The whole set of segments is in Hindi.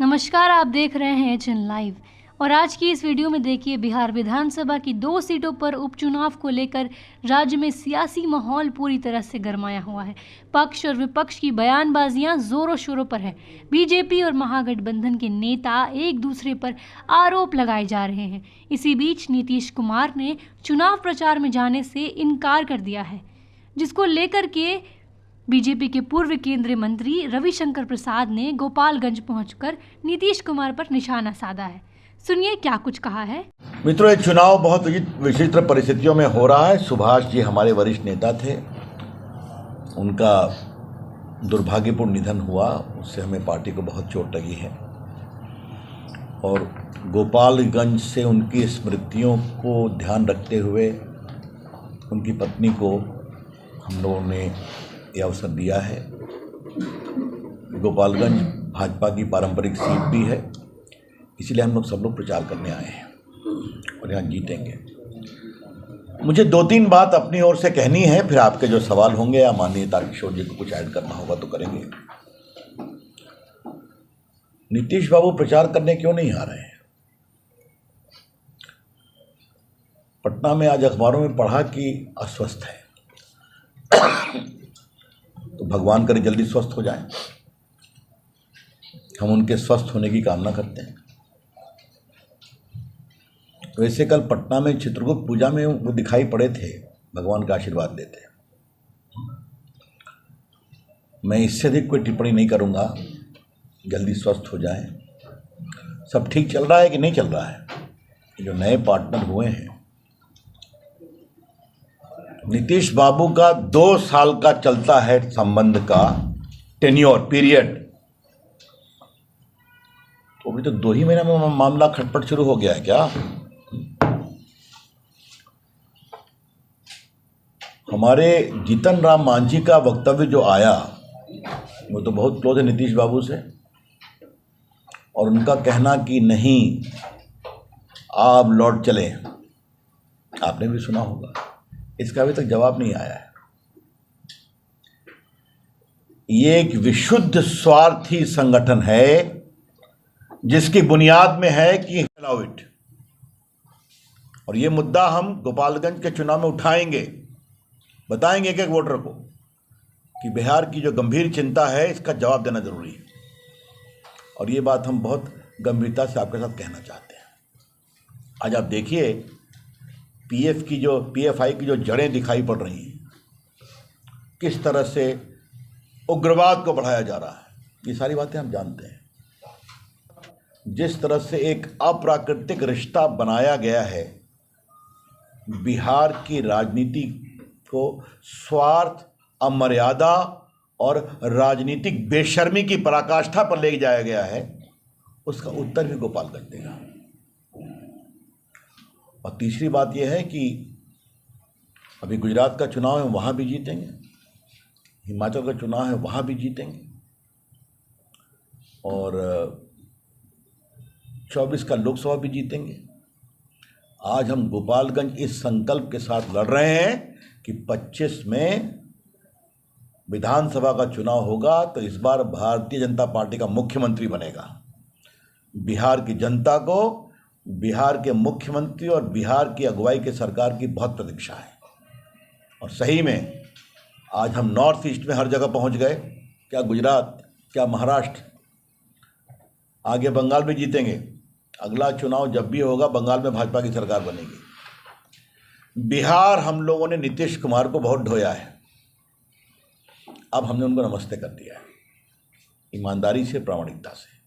नमस्कार, आप देख रहे हैं एचएन लाइव और आज की इस वीडियो में देखिए बिहार विधानसभा की 2 सीटों पर उपचुनाव को लेकर राज्य में सियासी माहौल पूरी तरह से गरमाया हुआ है। पक्ष और विपक्ष की बयानबाजियां जोरों शोरों पर है। बीजेपी और महागठबंधन के नेता एक दूसरे पर आरोप लगाए जा रहे हैं। इसी बीच नीतीश कुमार ने चुनाव प्रचार में जाने से इनकार कर दिया है, जिसको लेकर के बीजेपी के पूर्व केंद्रीय मंत्री रविशंकर प्रसाद ने गोपालगंज पहुंचकर नीतीश कुमार पर निशाना साधा है। सुनिए क्या कुछ कहा है। मित्रों, ये चुनाव बहुत विचित्र परिस्थितियों में हो रहा है। सुभाष जी हमारे वरिष्ठ नेता थे, उनका दुर्भाग्यपूर्ण निधन हुआ, उससे हमें पार्टी को बहुत चोट लगी है और गोपालगंज से उनकी स्मृतियों को ध्यान रखते हुए उनकी पत्नी को हम लोगों ने यह अवसर दिया है। गोपालगंज भाजपा की पारंपरिक सीट भी है, इसलिए हम लोग सब लोग प्रचार करने आए हैं और यहाँ जीतेंगे। मुझे 2-3 बात अपनी ओर से कहनी है, फिर आपके जो सवाल होंगे या माननीय तारकिशोर जी को कुछ ऐड करना होगा तो करेंगे। नीतीश बाबू प्रचार करने क्यों नहीं आ रहे हैं? पटना में आज अखबारों में पढ़ा कि अस्वस्थ है, तो भगवान करे जल्दी स्वस्थ हो जाए। हम उनके स्वस्थ होने की कामना करते हैं। वैसे कल पटना में चित्रगुप्त पूजा में वो दिखाई पड़े थे, भगवान का आशीर्वाद देते। मैं इससे अधिक कोई टिप्पणी नहीं करूंगा। जल्दी स्वस्थ हो जाए। सब ठीक चल रहा है कि नहीं चल रहा है? जो नए पार्टनर हुए हैं, नीतीश बाबू का 2 साल का चलता है संबंध का टेन्योर पीरियड, तो अभी तो 2 ही महीने में मामला खटपट शुरू हो गया है क्या? हमारे जीतन राम मांझी का वक्तव्य जो आया, वो तो बहुत क्लोज है नीतीश बाबू से, और उनका कहना कि नहीं आप लौट चले, आपने भी सुना होगा। इसका अभी तक जवाब नहीं आया है। ये एक विशुद्ध स्वार्थी संगठन है जिसकी बुनियाद में है कि अलाउ इट, और ये मुद्दा हम गोपालगंज के चुनाव में उठाएंगे, बताएंगे एक एक वोटर को कि बिहार की जो गंभीर चिंता है इसका जवाब देना जरूरी है। और ये बात हम बहुत गंभीरता से आपके साथ कहना चाहते हैं। आज आप देखिए पीएफआई की जो जड़ें दिखाई पड़ रही हैं, किस तरह से उग्रवाद को बढ़ाया जा रहा है, ये सारी बातें हम जानते हैं। जिस तरह से एक अप्राकृतिक रिश्ता बनाया गया है, बिहार की राजनीति को स्वार्थ, अमर्यादा और राजनीतिक बेशर्मी की पराकाष्ठा पर ले जाया गया है, उसका उत्तर भी गोपालगंज देगा। और तीसरी बात यह है कि अभी गुजरात का चुनाव है, वहाँ भी जीतेंगे, हिमाचल का चुनाव है, वहाँ भी जीतेंगे, और 24 का लोकसभा भी जीतेंगे। आज हम गोपालगंज इस संकल्प के साथ लड़ रहे हैं कि 25 में विधानसभा का चुनाव होगा तो इस बार भारतीय जनता पार्टी का मुख्यमंत्री बनेगा। बिहार की जनता को बिहार के मुख्यमंत्री और बिहार की अगुवाई के सरकार की बहुत प्रतीक्षा है। और सही में आज हम नॉर्थ ईस्ट में हर जगह पहुंच गए। क्या गुजरात, क्या महाराष्ट्र, आगे बंगाल में जीतेंगे। अगला चुनाव जब भी होगा बंगाल में भाजपा की सरकार बनेगी। बिहार हम लोगों ने नीतीश कुमार को बहुत ढोया है, अब हमने उनको नमस्ते कर दिया है, ईमानदारी से, प्रामाणिकता से।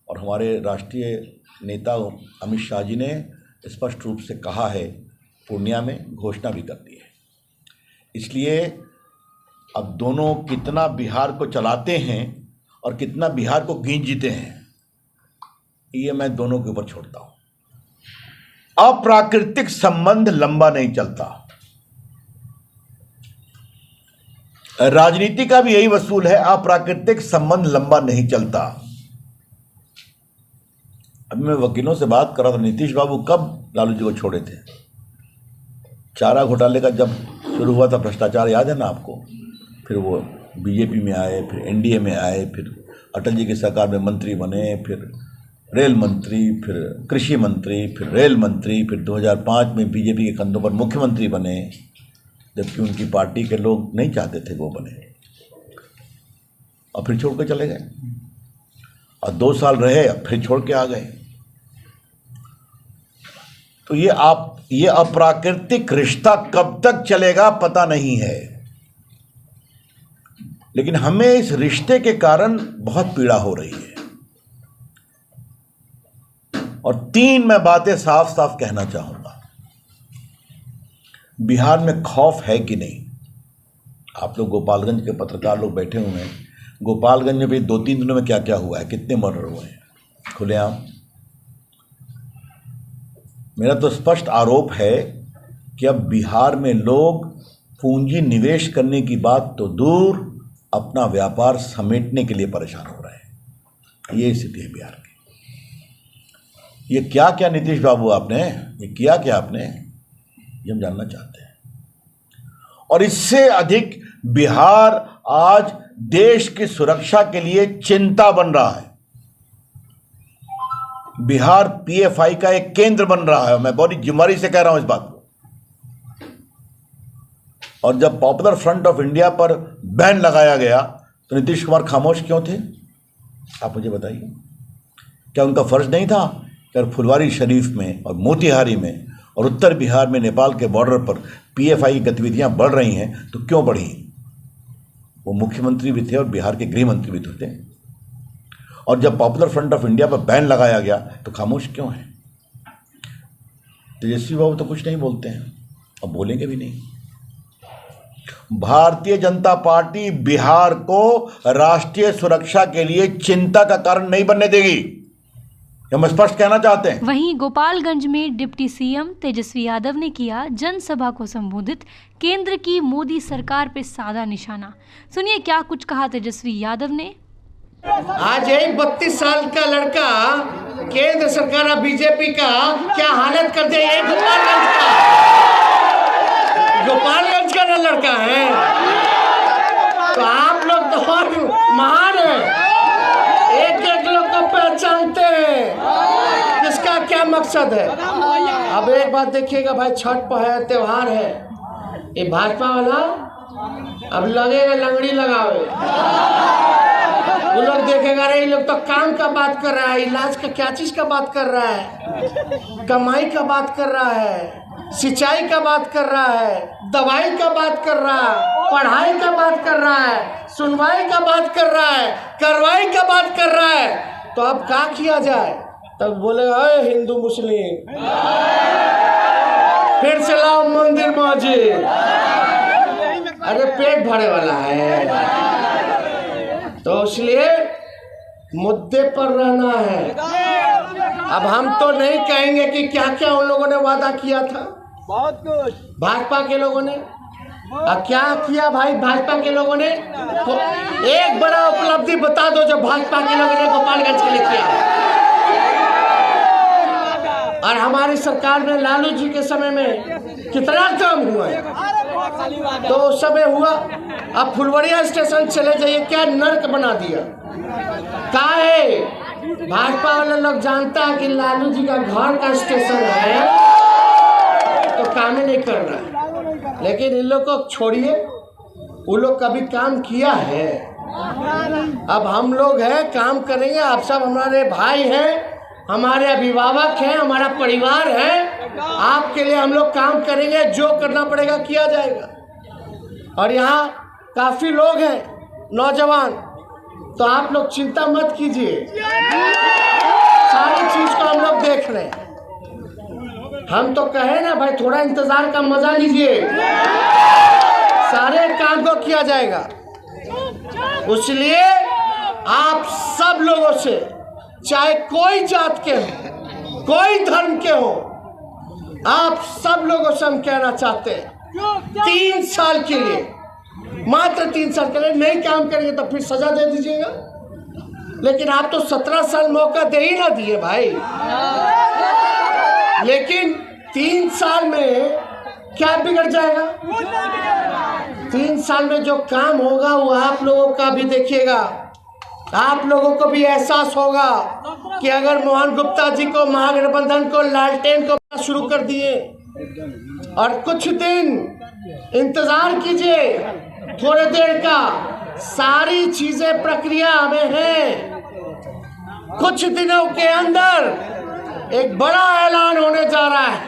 और हमारे राष्ट्रीय नेता अमित शाह जी ने स्पष्ट रूप से कहा है, पूर्णिया में घोषणा भी कर दी है। इसलिए अब दोनों कितना बिहार को चलाते हैं और कितना बिहार को गींजते हैं, ये मैं दोनों के ऊपर छोड़ता हूं। अप्राकृतिक संबंध लंबा नहीं चलता। राजनीति का भी यही वसूल है, अप्राकृतिक संबंध लंबा नहीं चलता। अभी मैं वकीलों से बात कर रहा था, नीतीश बाबू कब लालू जी को छोड़े थे? चारा घोटाले का जब शुरू हुआ था भ्रष्टाचार, याद है ना आपको? फिर वो बीजेपी में आए, फिर एनडीए में आए, फिर अटल जी की सरकार में मंत्री बने, फिर रेल मंत्री, फिर कृषि मंत्री, फिर रेल मंत्री, फिर 2005 में बीजेपी के कंधों पर मुख्यमंत्री बने, जबकि उनकी पार्टी के लोग नहीं चाहते थे वो बने, और फिर छोड़ के चले गए, और 2 साल रहे, फिर छोड़ के आ गए। तो ये अप्राकृतिक रिश्ता कब तक चलेगा पता नहीं है, लेकिन हमें इस रिश्ते के कारण बहुत पीड़ा हो रही है। और 3 मैं बातें साफ साफ कहना चाहूंगा। बिहार में खौफ है कि नहीं? आप लोग गोपालगंज के पत्रकार लोग बैठे हुए हैं, गोपालगंज में भी 2-3 दिनों में क्या क्या हुआ है, कितने मर्डर हुए हैं खुलेआम। मेरा तो स्पष्ट आरोप है कि अब बिहार में लोग पूंजी निवेश करने की बात तो दूर, अपना व्यापार समेटने के लिए परेशान हो रहे हैं। ये स्थिति है बिहार की। ये क्या क्या नीतीश बाबू आपने ये किया, क्या आपने, ये हम जानना चाहते हैं। और इससे अधिक बिहार आज देश की सुरक्षा के लिए चिंता बन रहा है। बिहार पीएफआई का एक केंद्र बन रहा है, मैं बड़ी जिम्मेदारी से कह रहा हूं इस बात को। और जब पॉपुलर फ्रंट ऑफ इंडिया पर बैन लगाया गया तो नीतीश कुमार खामोश क्यों थे? आप मुझे बताइए। क्या उनका फर्ज नहीं था कि फुलवारी शरीफ में और मोतिहारी में और उत्तर बिहार में नेपाल के बॉर्डर पर पीएफआई की गतिविधियां बढ़ रही हैं, तो क्यों बढ़ी? वो मुख्यमंत्री भी थे और बिहार के गृह मंत्री भी थे। और जब पॉपुलर फ्रंट ऑफ इंडिया पर बैन लगाया गया तो खामोश क्यों है? तेजस्वी बाबू तो कुछ नहीं बोलते हैं और बोलेंगे भी नहीं। भारतीय जनता पार्टी बिहार को राष्ट्रीय सुरक्षा के लिए चिंता का कारण नहीं बनने देगी, हम स्पष्ट कहना चाहते हैं। वहीं गोपालगंज में डिप्टी सीएम तेजस्वी यादव ने किया जनसभा को संबोधित, केंद्र की मोदी सरकार पे साधा निशाना। सुनिए क्या कुछ कहा तेजस्वी यादव ने। आज यही 32 साल का लड़का केंद्र सरकार और बीजेपी का क्या हालत कर दिया। ये गोपालगंज का ना लड़का है, तो आप लोग तो और महान हैं, एक एक लोग को पहचानते हैं किसका क्या मकसद है। अब एक बात देखिएगा भाई, छठ है, त्योहार है, ये भाजपा वाला अब लगेगा लंगड़ी लगावे, वो लोग देखेगा रे, ये लोग तो काम का बात कर रहा है, इलाज का क्या चीज का बात कर रहा है, कमाई का बात कर रहा है, सिंचाई का बात कर रहा है, दवाई का बात कर रहा है, पढ़ाई का बात कर रहा है, सुनवाई का बात कर रहा है, कार्रवाई का बात कर रहा है। तो अब क्या किया जाए? तब बोलेगा हिंदू मुस्लिम, फिर से लाओ मंदिर मस्जिद। अरे पेट भरे वाला है, तो इसलिए मुद्दे पर रहना है। अब हम तो नहीं कहेंगे कि क्या क्या उन लोगों ने वादा किया था, बहुत कुछ भाजपा के लोगों ने। अब क्या किया भाई भाजपा के लोगों ने? तो एक बड़ा उपलब्धि बता दो जो भाजपा के लोगों ने गोपालगंज के लिए किया। और हमारी सरकार में लालू जी के समय में कितना काम हुआ है, तो उस समय हुआ। अब फुलवरिया स्टेशन चले जाइए, क्या नर्क बना दिया। क्या है, भाजपा वाले लोग जानता है कि लालू जी का घर का स्टेशन है तो काम ही नहीं कर रहा है। लेकिन इन लोग को छोड़िए, वो लोग कभी काम किया है। अब हम लोग हैं, काम करेंगे। आप सब हमारे भाई हैं, हमारे अभिभावक हैं, हमारा परिवार है। आपके लिए हम लोग काम करेंगे, जो करना पड़ेगा किया जाएगा। और यहाँ काफी लोग हैं नौजवान, तो आप लोग चिंता मत कीजिए, सारी चीज को हम लोग देख रहे हैं। हम तो कहे ना भाई, थोड़ा इंतजार का मजा लीजिए, सारे काम को किया जाएगा। इसलिए आप सब लोगों से, चाहे कोई जात के हो, कोई धर्म के हो, आप सब लोगों से हम कहना चाहते हैं 3 साल के लिए, मात्र 3 साल के लिए नहीं काम करेंगे तो फिर सजा दे दीजिएगा। लेकिन आप तो 17 साल मौका दे ही ना दिए भाई। लेकिन 3 साल में क्या बिगड़ जाएगा? 3 साल में जो काम होगा वो आप लोगों का भी देखिएगा। आप लोगों को भी एहसास होगा कि अगर मोहन गुप्ता जी को, महागठबंधन को, लालटेन को शुरू कर दिए और कुछ दिन इंतजार कीजिए, थोड़े देर का, सारी चीजें प्रक्रिया में है। कुछ दिनों के अंदर एक बड़ा ऐलान होने जा रहा है।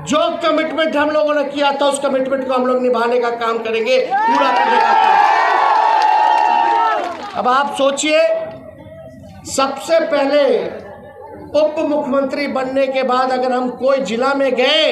जो कमिटमेंट हम लोगों ने किया था उस कमिटमेंट को हम लोग निभाने का काम करेंगे, पूरा करने का काम। अब आप सोचिए, सबसे पहले उप मुख्यमंत्री बनने के बाद अगर हम कोई जिला में गए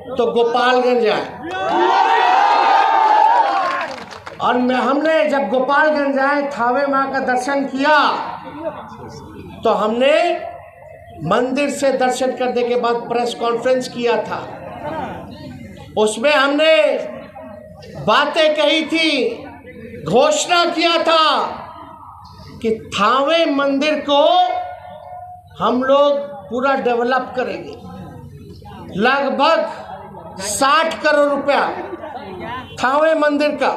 तो गोपालगंज आए, और हमने जब गोपालगंज आए, थावे माँ का दर्शन किया, तो हमने मंदिर से दर्शन करने के बाद प्रेस कॉन्फ्रेंस किया था। उसमें हमने बातें कही थी, घोषणा किया था कि थावे मंदिर को हम लोग पूरा डेवलप करेंगे। लगभग 60 करोड़ रुपया थावे मंदिर का।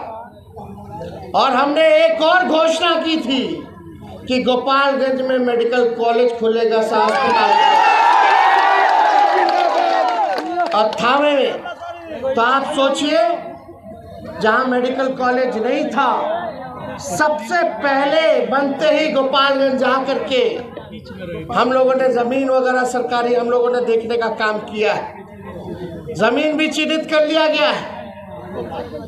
और हमने एक और घोषणा की थी कि गोपालगंज में मेडिकल कॉलेज खुलेगा, और थावे में। तो आप सोचिए, जहां मेडिकल कॉलेज नहीं था, सबसे पहले बनते ही गोपालगंज जा करके हम लोगों ने जमीन वगैरह सरकारी हम लोगों ने देखने का काम किया है। जमीन भी चिन्हित कर लिया गया है।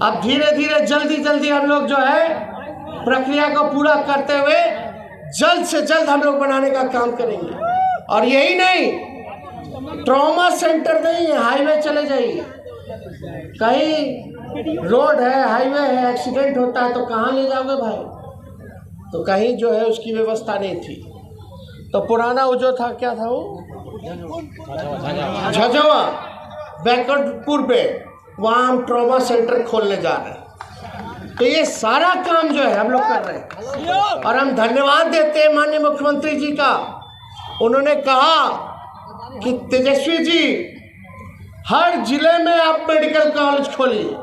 अब धीरे धीरे जल्दी हम लोग जो है प्रक्रिया को पूरा करते हुए जल्द से जल्द हम लोग बनाने का काम करेंगे। और यही नहीं, ट्रॉमा सेंटर नहीं है, हाईवे चले जाइए, कहीं रोड है, हाईवे है, एक्सीडेंट होता है तो कहाँ ले जाओगे भाई? तो कहीं जो है उसकी व्यवस्था नहीं थी। तो पुराना वो जो था, क्या था वो, झझवा बैकवर्डपुर पे, वहाँ हम ट्रॉमा सेंटर खोलने जा रहे हैं। तो ये सारा काम जो है हम लोग कर रहे हैं, और हम धन्यवाद देते हैं माननीय मुख्यमंत्री जी का। उन्होंने कहा कि तेजस्वी जी, हर जिले में आप मेडिकल कॉलेज खोलिए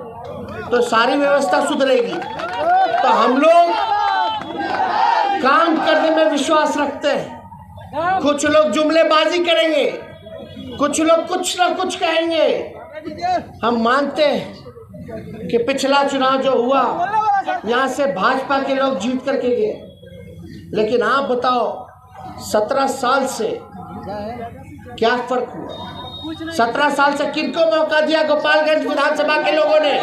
तो सारी व्यवस्था सुधरेगी। तो हम लोग काम करने में विश्वास रखते हैं। कुछ लोग जुमलेबाजी करेंगे, कुछ लोग कुछ ना कुछ कहेंगे। हम मानते हैं कि पिछला चुनाव जो हुआ, यहाँ से भाजपा के लोग जीत करके गए, लेकिन आप बताओ 17 साल से क्या फर्क हुआ? 17 साल से किनको मौका दिया गोपालगंज विधानसभा के लोगों ने?